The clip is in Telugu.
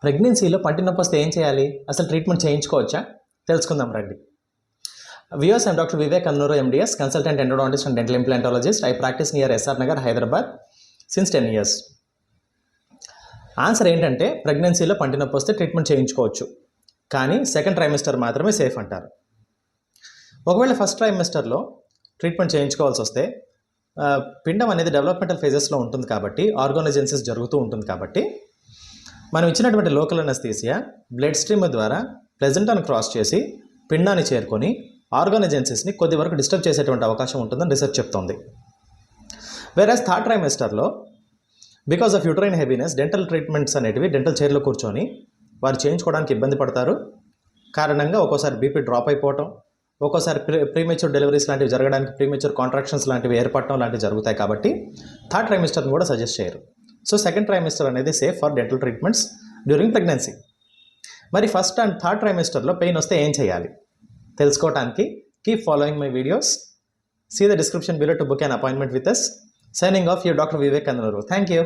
ప్రెగ్నెన్సీలో పంటి నొప్పి వస్తే ఏం చేయాలి? అసలు ట్రీట్మెంట్ చేయించుకోవచ్చా? తెలుసుకుందాం రండి. Viewers, I'm Dr. Vivek Annuru, MDS, consultant endodontist and dental implantologist. I practice near SR Nagar, Hyderabad since 10 years. Answer ఏంటంటే ప్రెగ్నెన్సీలో పంటి నొప్పి వస్తే ట్రీట్మెంట్ చేయించుకోవచ్చు, కానీ సెకండ్ ట్రైమిస్టర్ మాత్రమే సేఫ్ అంటారు. ఒకవేళ ఫస్ట్ ట్రైమిస్టర్లో ట్రీట్మెంట్ చేయించుకోవాల్సి వస్తే పిండం అనేది డెవలప్మెంటల్ ఫేజెస్లో ఉంటుంది కాబట్టి ఆర్గానోజెన్సిస్ జరుగుతూ ఉంటుంది కాబట్టి మనం ఇచ్చినటువంటి లోకల్ అనస్థీసియా బ్లడ్ స్ట్రీమ్ ద్వారా ప్లెజెంటాను క్రాస్ చేసి పిండాన్ని చేరుకొని ఆర్గానోజెన్సిస్ని కొద్ది వరకు డిస్టర్బ్ చేసేటువంటి అవకాశం ఉంటుందని రీసెర్చ్ చెప్తోంది. వేరేస్ థర్డ్ ట్రైమిస్టర్లో because of uterine heaviness dental treatments అనేటివి డెంటల్ చైర్లో కూర్చొని వారు చేయించుకోవడానికి ఇబ్బంది పడతారు. కారణంగా ఒక్కోసారి బీపీ డ్రాప్ అయిపోవటం, ఒక్కోసారి ప్రీమెచ్యూర్ డెలివరీస్ లాంటివి జరగడానికి ప్రీమెచ్యూర్ కాంట్రాక్షన్స్ లాంటివి ఏర్పడటం లాంటివి జరుగుతాయి కాబట్టి థర్డ్ ట్రైమిస్టర్ని కూడా సజెస్ట్ చేయరు. సో సెకండ్ ట్రైమిస్టర్ అనేది safe for dental treatments during pregnancy. మరి ఫస్ట్ అండ్ థర్డ్ ట్రైమిస్టర్లో పెయిన్ వస్తే ఏం చేయాలి తెలుసుకోవడానికి keep following my videos. See the description below to book an appointment with us. Signing off, your Dr. Vivek Annuru. Thank you.